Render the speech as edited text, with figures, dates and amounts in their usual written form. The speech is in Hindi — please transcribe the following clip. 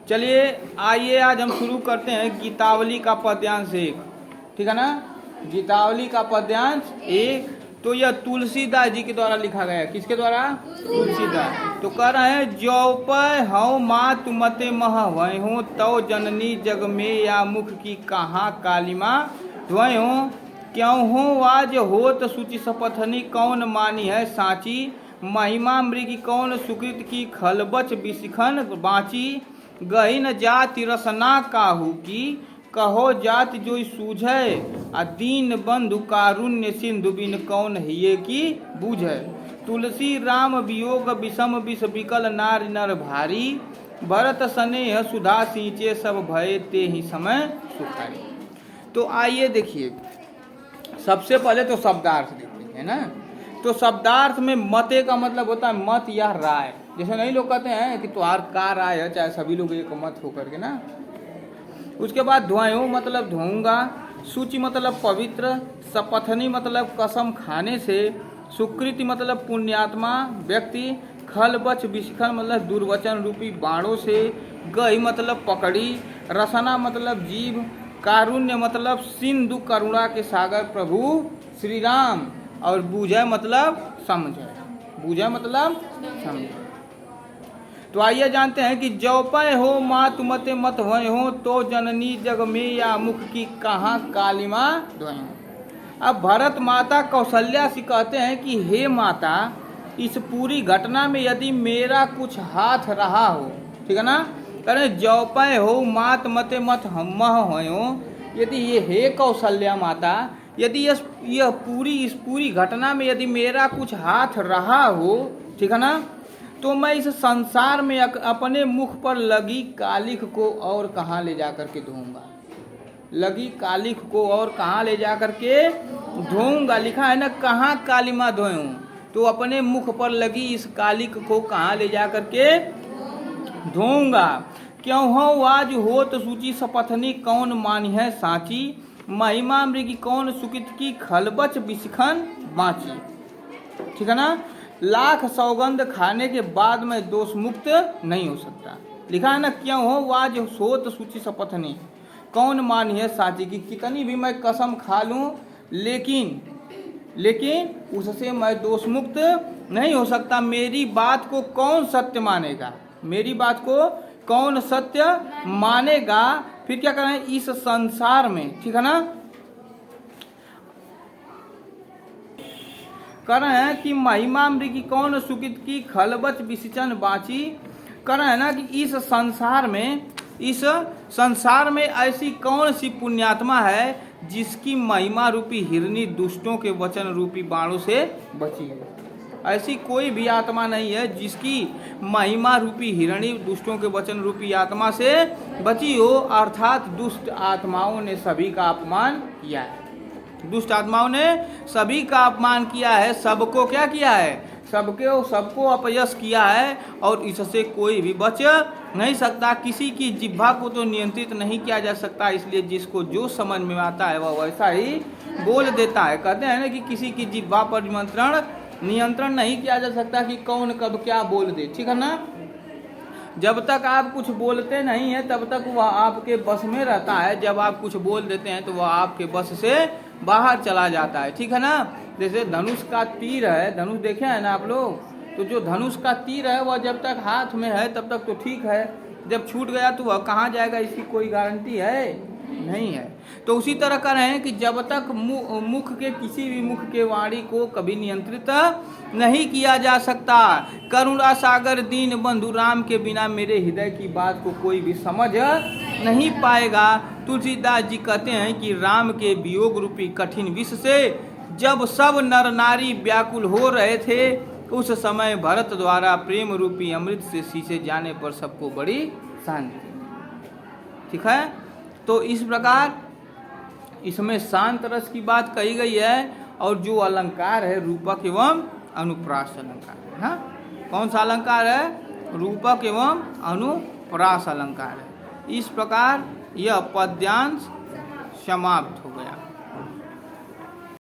चलिए आइए आज हम शुरू करते हैं गीतावली का पद्यांश एक। ठीक है ना, गीतावली का पद्यांश एक। तो यह तुलसीदास जी के द्वारा लिखा गया है। किसके द्वारा? तुलसीदास। तो कह रहे हैं, जो पै हौ मात मते मह वहो तौ जननी जग में या मुख की कहाँ कालिमा ध्वयो क्यों हो वाज होत सुचि सपथनी कौन मानी है साची महिमा मृगी कौन सुकृत की खलबच बिसिखन बाँची गहीन जाति रसना काहू की कहो जाति जो सूझे आ दीन बंधु कारुण्य सिंधु बिन कौन हिये की बूझे तुलसी राम वियोग विषम विष विकल नार नर भारी भरत स्नेह सुधा सींचे सब भय ते ही समय सुखारी। तो आइए देखिए, सबसे पहले तो शब्दार्थ देखते हैं ना। तो शब्दार्थ में मते का मतलब होता है मत या राय। जैसे नहीं लोग कहते हैं कि तुम्हार का राय है, चाहे सभी लोग एक मत होकर के ना। उसके बाद ध्वयो मतलब धोऊंगा, सूचि मतलब पवित्र, सपथनी मतलब कसम खाने से, सुकृति मतलब पुण्यात्मा व्यक्ति, खलबच विशिखन मतलब दुर्वचन रूपी बाणों से, गही मतलब पकड़ी, रसना मतलब जीव, कारुण्य मतलब सिंधु करुणा के सागर प्रभु श्री राम, और बूझे मतलब समझे। बूझे मतलब समझे। तो आइए जानते हैं कि जो पै हो मात मते मत भय हो तो जननी जग में या मुख की कहाँ कालिमा ध्वयो। अब भरत माता कौशल्या से कहते हैं कि हे माता, इस पूरी घटना में यदि मेरा कुछ हाथ रहा हो, ठीक है ना, करें जो पै हो मात मते मत मह हो, यदि ये हे कौशल्या माता, यदि इस पूरी घटना में यदि मेरा कुछ हाथ रहा हो, ठीक है ना, तो मैं इस संसार में अपने मुख पर लगी कालिख को और कहाँ ले जाकर के धोऊंगा। लगी कालिख को और कहाँ ले जाकर के धोऊंगा। लिखा है ना, कहाँ कालिमा धोऊं। तो अपने मुख पर लगी इस कालिख को कहाँ ले जाकर के धोऊंगा। क्यों हो आज होत सूची सपथनी कौन मानी है साची महिमा मृगी कौन सुकित की खलबच बिसिखन बाँची। ठीक है ना, लाख सौगंध खाने के बाद मैं दोष मुक्त नहीं हो सकता। लिखा है ना, क्यों हो वाज सोत सूची सपथनी कौन मानी है साची की कितनी भी मैं कसम खा लूं, लेकिन उससे मैं दोष मुक्त नहीं हो सकता। मेरी बात को कौन सत्य मानेगा, मेरी बात को कौन सत्य मानेगा। फिर क्या करें इस संसार में, ठीक है ना, कर रहे हैं कि महिमा मृगी कौन सुकित की खलबच विसिचन बाँची। कर रहे हैं ना कि इस संसार में ऐसी कौन सी पुण्यात्मा है जिसकी महिमा रूपी हिरनी दुष्टों के वचन रूपी बाणों से बची है। ऐसी कोई भी आत्मा नहीं है जिसकी महिमा रूपी हिरणी दुष्टों के वचन रूपी आत्मा से बची हो। अर्थात दुष्ट आत्माओं ने सभी का अपमान किया है। दुष्ट आत्माओं ने सभी का अपमान किया है, सबको क्या किया है, सबको अपयश किया है, और इससे कोई भी बच नहीं सकता। किसी की जिह्वा को तो नियंत्रित नहीं किया जा सकता, इसलिए जिसको जो समझ में आता है वह वैसा ही बोल देता है। कहते हैं ना कि किसी की जिह्वा पर नियंत्रण नहीं किया जा सकता कि कौन कब क्या बोल दे। ठीक है ना, जब तक आप कुछ बोलते नहीं हैं तब तक वह आपके बस में रहता है। जब आप कुछ बोल देते हैं तो वह आपके बस से बाहर चला जाता है। ठीक है ना, जैसे धनुष का तीर है, धनुष देखे हैं ना आप लोग, तो जो धनुष का तीर है वह जब तक हाथ में है तब तक तो ठीक है, जब छूट गया तो वह कहाँ जाएगा इसकी कोई गारंटी है नहीं है। तो उसी तरह कर रहे हैं कि जब तक मुख के किसी भी मुख के वाणी को कभी नियंत्रित नहीं किया जा सकता। करुणा सागर दीन बंधु राम के बिना मेरे हृदय की बात को कोई भी समझ नहीं पाएगा। तुलसीदास जी कहते हैं कि राम के वियोग रूपी कठिन विष से जब सब नर नारी व्याकुल हो रहे थे, उस समय भरत द्वारा प्रेम रूपी अमृत से सींचे जाने पर सबको बड़ी शांति। ठीक है, तो इस प्रकार इसमें शांत रस की बात कही गई है। और जो अलंकार है रूपक एवं अनुप्रास अलंकार है। हाँ, कौन सा अलंकार है? रूपक एवं अनुप्रास अलंकार है। इस प्रकार यह पद्यांश समाप्त हो गया।